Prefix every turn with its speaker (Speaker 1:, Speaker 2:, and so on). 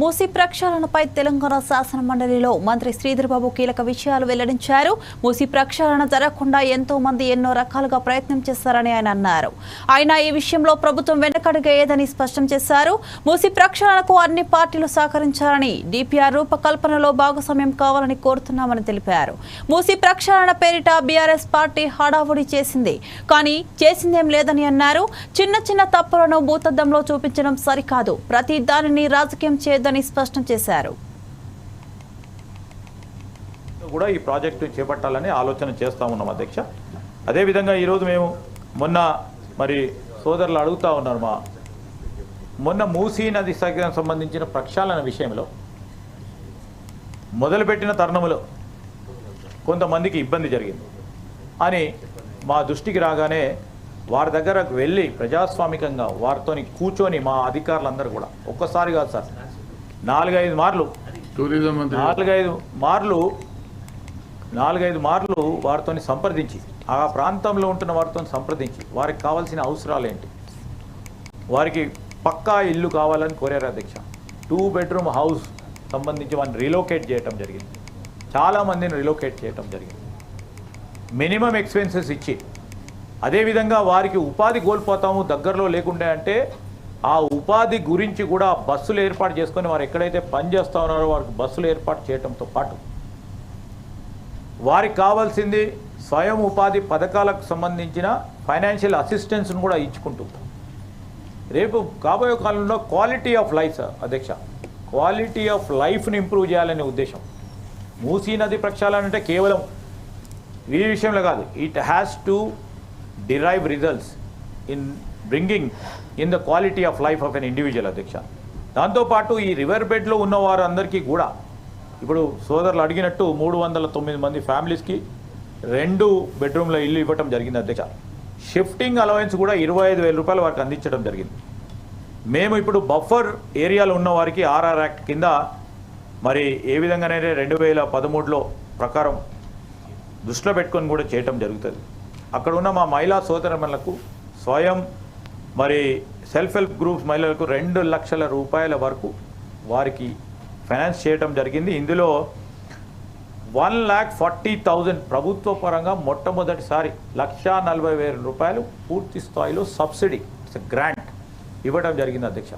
Speaker 1: మూసీ ప్రక్షాళనపై తెలంగాణ శాసన మండలిలో మంత్రి శ్రీధర్ బాబు కీలక విషయాలు వెల్లడించారు. మూసీ ప్రక్షాళన జరగకుండా ఎంతో మంది ఎన్నో రకాలుగా ప్రయత్నం చేశారని ఆయన అన్నారు. ఆయన ఈ విషయంలో ప్రభుత్వం వెనకడుగేయదని స్పష్టం చేశారు. మూసీ ప్రక్షాళనకు అన్ని పార్టీలు సహకరించాలని, డిపిఆర్ రూపకల్పనలో భాగస్వామ్యం కావాలని కోరుతున్నామని తెలిపారు. మూసీ ప్రక్షాళన పేరిట బీఆర్ఎస్ పార్టీ హడావుడి చేసింది, కానీ చేసిందేం లేదని అన్నారు. చిన్న చిన్న తప్పులను భూతద్దంలో చూపించడం సరికాదు, ప్రతి దానిని రాజకీయం చేయదని స్పష్టం చేశారు.
Speaker 2: కూడా ఈ ప్రాజెక్టు చేపట్టాలని ఆలోచన చేస్తా ఉన్నాం అధ్యక్ష. అదేవిధంగా ఈరోజు మేము మొన్న మరి సోదరులు అడుగుతా ఉన్నారు, మొన్న మూసీ నది సంబంధించిన ప్రక్షాళన విషయంలో మొదలుపెట్టిన తరుణంలో కొంతమందికి ఇబ్బంది జరిగింది అని మా దృష్టికి రాగానే వారి దగ్గరకు వెళ్ళి ప్రజాస్వామికంగా వారితో కూర్చొని మా అధికారులందరూ కూడా ఒక్కసారి కాదు సార్, 4-5 మార్లు
Speaker 3: టూరిజం
Speaker 2: 4-5 మార్లు వారితో సంప్రదించి, ఆ ప్రాంతంలో ఉంటున్న వారితో సంప్రదించి వారికి కావాల్సిన అవసరాలు ఏంటి, వారికి పక్కా ఇల్లు కావాలని కోరారు అధ్యక్ష. 2 బెడ్రూమ్ హౌస్ సంబంధించి వారిని రిలోకేట్ చేయటం జరిగింది, చాలామందిని రిలోకేట్ చేయటం జరిగింది, మినిమం ఎక్స్పెన్సెస్ ఇచ్చి. అదేవిధంగా వారికి ఉపాధి కోల్పోతాము దగ్గరలో లేకుండే అంటే ఆ ఉపాధి గురించి కూడా బస్సులు ఏర్పాటు చేసుకొని వారు ఎక్కడైతే పనిచేస్తూ ఉన్నారో వారికి బస్సులు ఏర్పాటు చేయడంతో పాటు వారికి కావాల్సింది స్వయం ఉపాధి పథకాలకు సంబంధించిన ఫైనాన్షియల్ అసిస్టెన్స్ను కూడా ఇచ్చుకుంటూ రేపు కాబోయే కాలంలో క్వాలిటీ ఆఫ్ లైఫ్ అధ్యక్ష, క్వాలిటీ ఆఫ్ లైఫ్ని ఇంప్రూవ్ చేయాలనే ఉద్దేశం. మూసీ నది ప్రక్షాళన అంటే కేవలం ఈ విషయంలో కాదు, it has to derive results in bringing in the quality of life of an individual అధ్యక్ష. దాంతోపాటు ఈ రివర్ బెడ్లో ఉన్న వారందరికీ కూడా ఇప్పుడు సోదరులు అడిగినట్టు 309 మంది ఫ్యామిలీస్కి 2 బెడ్రూమ్ల ఇల్లు ఇవ్వటం జరిగింది అధ్యక్ష. షిఫ్టింగ్ అలవెన్స్ కూడా 25,000 రూపాయలు వారికి అందించడం జరిగింది. మేము ఇప్పుడు బఫర్ ఏరియాలో ఉన్న వారికి ఆర్ఆర్ యాక్ట్ కింద మరి ఏ విధంగానైతే 2013లో ప్రకారం దృష్టిలో పెట్టుకొని కూడా చేయటం జరుగుతుంది. అక్కడ ఉన్న మా మహిళా సోదరులకు స్వయం మరి సెల్ఫ్ హెల్ప్ గ్రూప్స్ మహిళలకు 2 లక్షల రూపాయల వరకు వారికి ఫైనాన్స్ చేయటం జరిగింది. ఇందులో 1,40,000 ప్రభుత్వ పరంగా మొట్టమొదటిసారి 1,40,000 రూపాయలు పూర్తి స్థాయిలో సబ్సిడీ గ్రాంట్ ఇవ్వడం జరిగింది అధ్యక్ష.